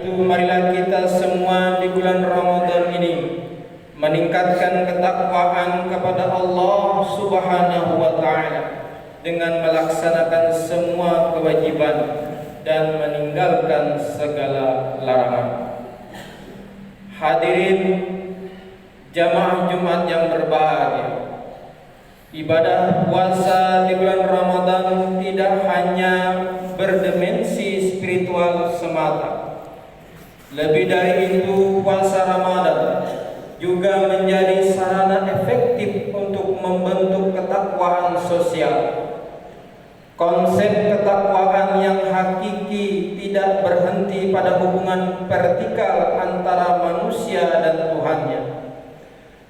Marilah kita semua di bulan Ramadan ini meningkatkan ketakwaan kepada Allah Subhanahu wa Ta'ala dengan melaksanakan semua kewajiban dan meninggalkan segala larangan. Hadirin jamaah Jumat yang berbahagia, ibadah puasa di bulan Ramadan tidak hanya berdimensi spiritual semata. Lebih dari itu, puasa Ramadan juga menjadi sarana efektif untuk membentuk ketakwaan sosial. Konsep ketakwaan yang hakiki tidak berhenti pada hubungan vertikal antara manusia dan Tuhannya,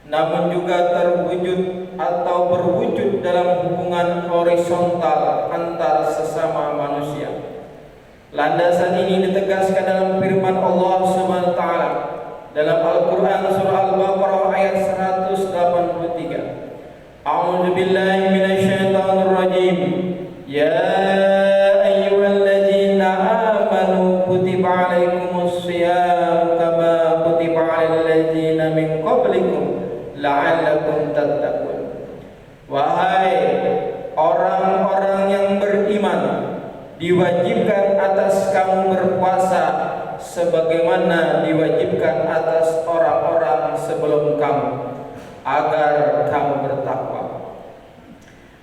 namun juga terwujud atau berwujud dalam hubungan horizontal antar sesama manusia. Landasan ini ditegaskan dalam firman Allah Subhanahu wa Ta'ala dalam Al-Quran surah Al-Baqarah ayat 183. A'udzu billahi minasyaitonir rajim. Ya ayyuhalladzina amanu kutiba 'alaikumus shiyam kama kutiba 'alal ladzina min qablikum la'allakum tattaqun. Wahai orang-orang yang beriman, diwajibkan atas kamu berpuasa sebagaimana diwajibkan atas orang-orang sebelum kamu, agar kamu bertakwa.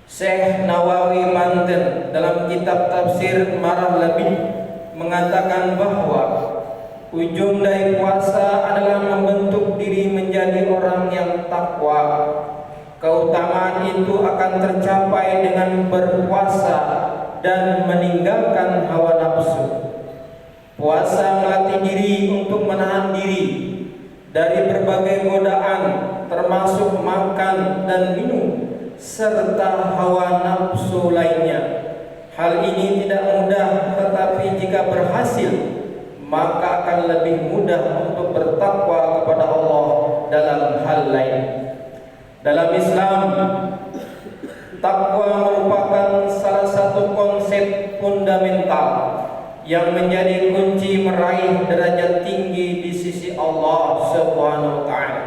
Syekh Nawawi Banten dalam kitab tafsir Marah Labib mengatakan bahwa ujung dari puasa adalah membentuk diri menjadi orang yang takwa. Keutamaan itu akan tercapai dengan berpuasa dan meninggalkan hawa nafsu. Puasa melatih diri untuk menahan diri dari berbagai godaan, termasuk makan dan minum serta hawa nafsu lainnya. Hal ini tidak mudah, tetapi jika berhasil maka akan lebih mudah untuk bertakwa kepada Allah dalam hal lain. Dalam Islam, takwa merupakan salah satu konsep fundamental yang menjadi kunci meraih derajat tinggi di sisi Allah Subhanahu wa Ta'ala.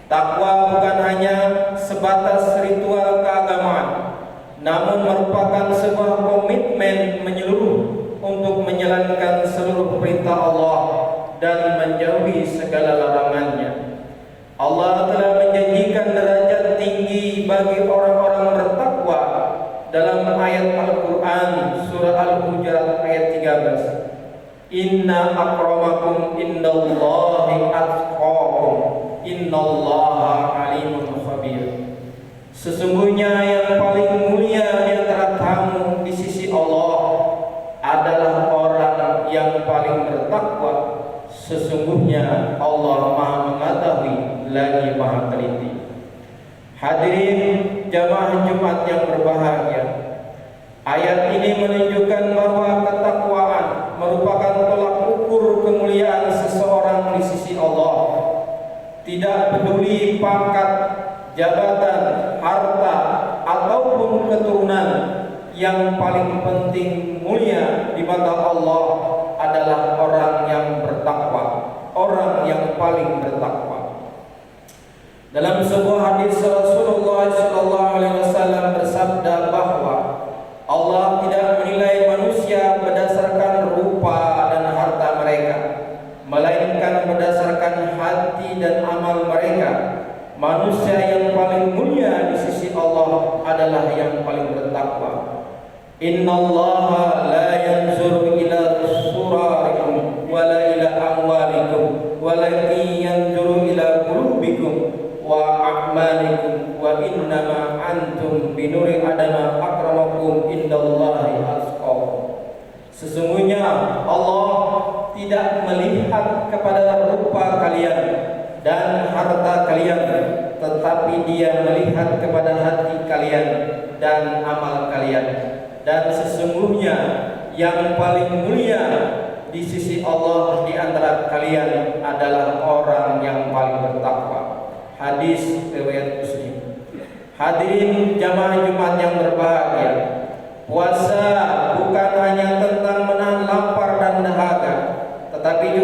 Takwa bukan hanya sebatas ritual keagamaan, namun merupakan sebuah komitmen menyeluruh untuk menjalankan seluruh perintah Allah dan menjauhi segala larangannya. Allah telah menjanjikan derajat tinggi bagi orang-orang bertakwa dalam ayat Al-Quran surah Al-Hujurat ayat 13. Inna akramakum indallahi atqakum innallaha alimun khabir. Sesungguhnya yang paling mulia di antara kamu di sisi Allah adalah orang yang paling bertakwa. Sesungguhnya Allah Maha mengetahui lagi Maha teliti. Hadirin jamaah Jumat yang berbahagia, ayat ini menunjukkan bahwa ketakwaan merupakan tolak ukur kemuliaan seseorang di sisi Allah. Tidak peduli pangkat, jabatan, harta, ataupun keturunan, yang paling penting mulia di mata Allah adalah orang yang bertakwa, orang yang paling bertakwa. Dalam sebuah hadis Rasulullah SAW bersabda bahwa Allah tidak menilai manusia berdasarkan rupa dan harta mereka, melainkan berdasarkan hati dan amal mereka. Manusia yang paling mulia di sisi Allah adalah yang paling bertakwa. Innallaha la yanzuru ila surarikum wala ila amwalikum walakin yanzuru ila qulubikum wa a'malikum wa innama antum binuri adama akramakum indallahi atqakum. Sesungguhnya Allah tidak melihat kepada rupa kalian dan harta kalian, tetapi Dia melihat kepada hati kalian dan amal kalian. Dan sesungguhnya yang paling mulia di sisi Allah di antara kalian adalah orang yang paling bertakwa. Hadis riwayat Muslim. Hadirin jamaah Jumat yang berbahagia, puasa bukan hanya tentang menahan lapar dan dahaga, tetapi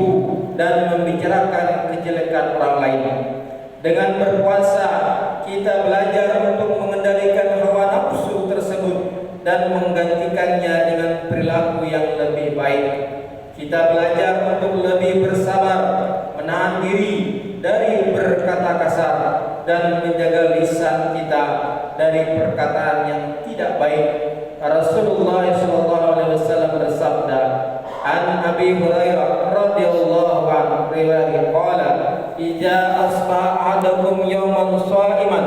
menipu dan membicarakan kejelekan orang lain. Dengan berpuasa, kita belajar untuk mengendalikan hawa nafsu tersebut dan menggantikannya dengan perilaku yang lebih baik. Kita belajar untuk lebih bersabar, menahan diri dari berkata kasar, dan menjaga lisan kita dari perkataan yang tidak baik. Rasulullah SAW bersabda, An Abi Hurairah radhiyallahu anhu riwayat qala, "Idza asbaha ahadukum yawman sha'iman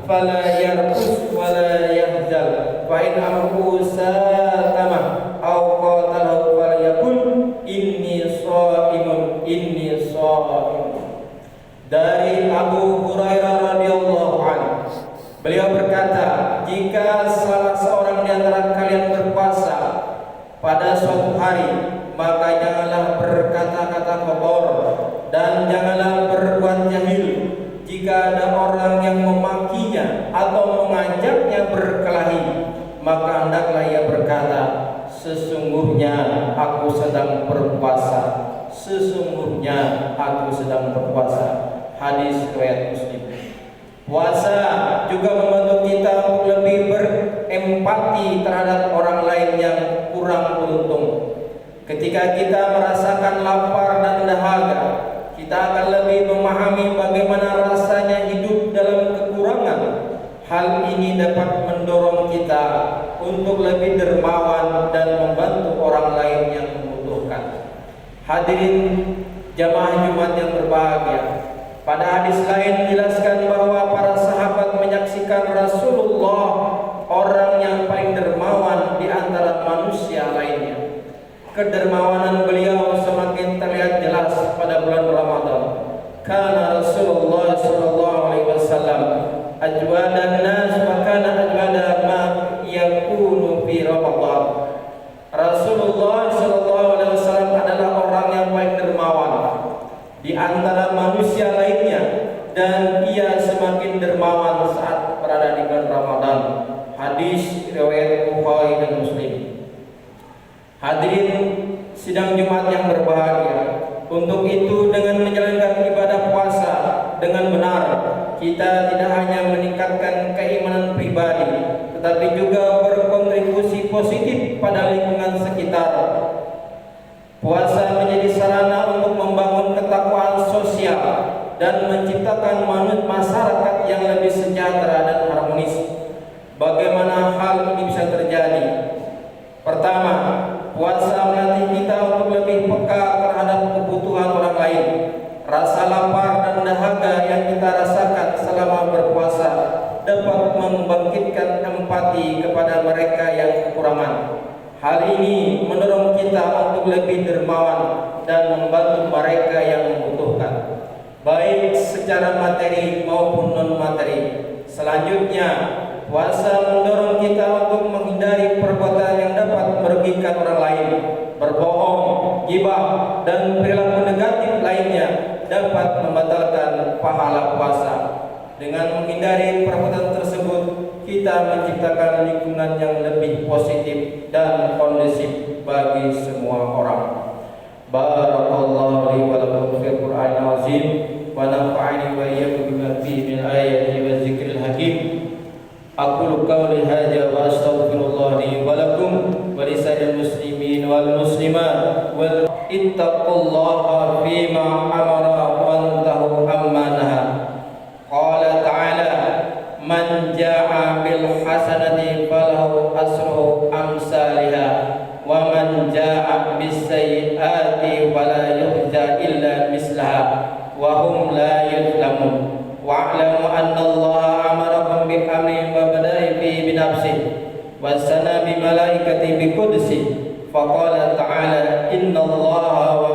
fala yarqus wa la yahzal fa in amru satama aw qatalahu falyaqul inni sha'imun inni sha'im." Dari Abu Hurairah radhiyallahu anhu, beliau berkata, jika salah seorang di antara kalian berpuasa pada suatu hari, maka janganlah berkata-kata kotor dan janganlah berbuat jahil. Jika ada orang yang memakinya atau mengajaknya berkelahi, maka hendaklah ia berkata, sesungguhnya aku sedang berpuasa. Sesungguhnya aku sedang berpuasa. Hadis riwayat Muslim. Puasa juga membantu kita untuk lebih berempati terhadap orang lain yang kurang beruntung. Ketika kita merasakan lapar dan dahaga, kita akan lebih memahami bagaimana rasanya hidup dalam kekurangan. Hal ini dapat mendorong kita untuk lebih dermawan dan membantu orang lain yang membutuhkan. Hadirin jamaah Jumat yang berbahagia, pada hadis lain dijelaskan bahwa para sahabat menyaksikan Rasulullah orang yang paling dermawan di antara manusia lainnya. Kedermawanan beliau semakin terlihat jelas pada bulan Ramadan. Karena Rasulullah SAW ajwadan nas wa kana ajwada ma yakunu fi Ramadan. Rasulullah SAW adalah orang yang paling dermawan di antara manusia lainnya, dan ia semakin dermawan saat berada di bulan Ramadan. Hadis riwayat Bukhari dan Muslim. Hadirin sidang Jumat yang berbahagia, untuk itu dengan menjalankan ibadah puasa dengan benar, kita tidak hanya meningkatkan keimanan pribadi, tetapi juga berkontribusi positif pada lingkungan sekitar. Puasa menjadi sarana untuk membangun ketakwaan sosial dan menciptakan masyarakat yang lebih sejahtera dan harmonis. Bagaimana hal ini bisa terjadi? Pertama, puasa melatih kita untuk lebih peka terhadap kebutuhan orang lain. Rasa lapar dan dahaga yang kita rasakan selama berpuasa dapat membangkitkan empati kepada mereka yang kekurangan. Hal ini mendorong kita untuk lebih dermawan dan membantu mereka yang membutuhkan, baik secara materi maupun non-materi. Selanjutnya, puasa mendorong kita untuk menghindari perbuatan yang dapat merugikan orang lain. Berbohong, ghibah, dan perilaku negatif lainnya dapat membatalkan pahala puasa. Dengan menghindari perbuatan tersebut, kita menciptakan lingkungan yang lebih positif dan kondusif bagi semua orang. Barakallahu li wa lakum fil Qur'anil azim wa nafa'ani wa iyyakum bima fihi min ayati wa dzikril hakim. Aqulu qawli hadza wa astaghfirullah li wa lakum wa lisa'il muslimin wal muslimat wal ittaqullaha fima amara wa antahu amma naha. Qala ta'ala, man ja'a bil hasanati falahu asru amsalha wa man ja'a bis sayyi'ati fala yujza illa mislaha wa hum la yuzlamun. Wa'lamu anna Allah amarakum bi amrin wa bada'i fi bi nafsihi wa sana bi malaikati bi qudsi. Faqala ta'ala, inna Allah wa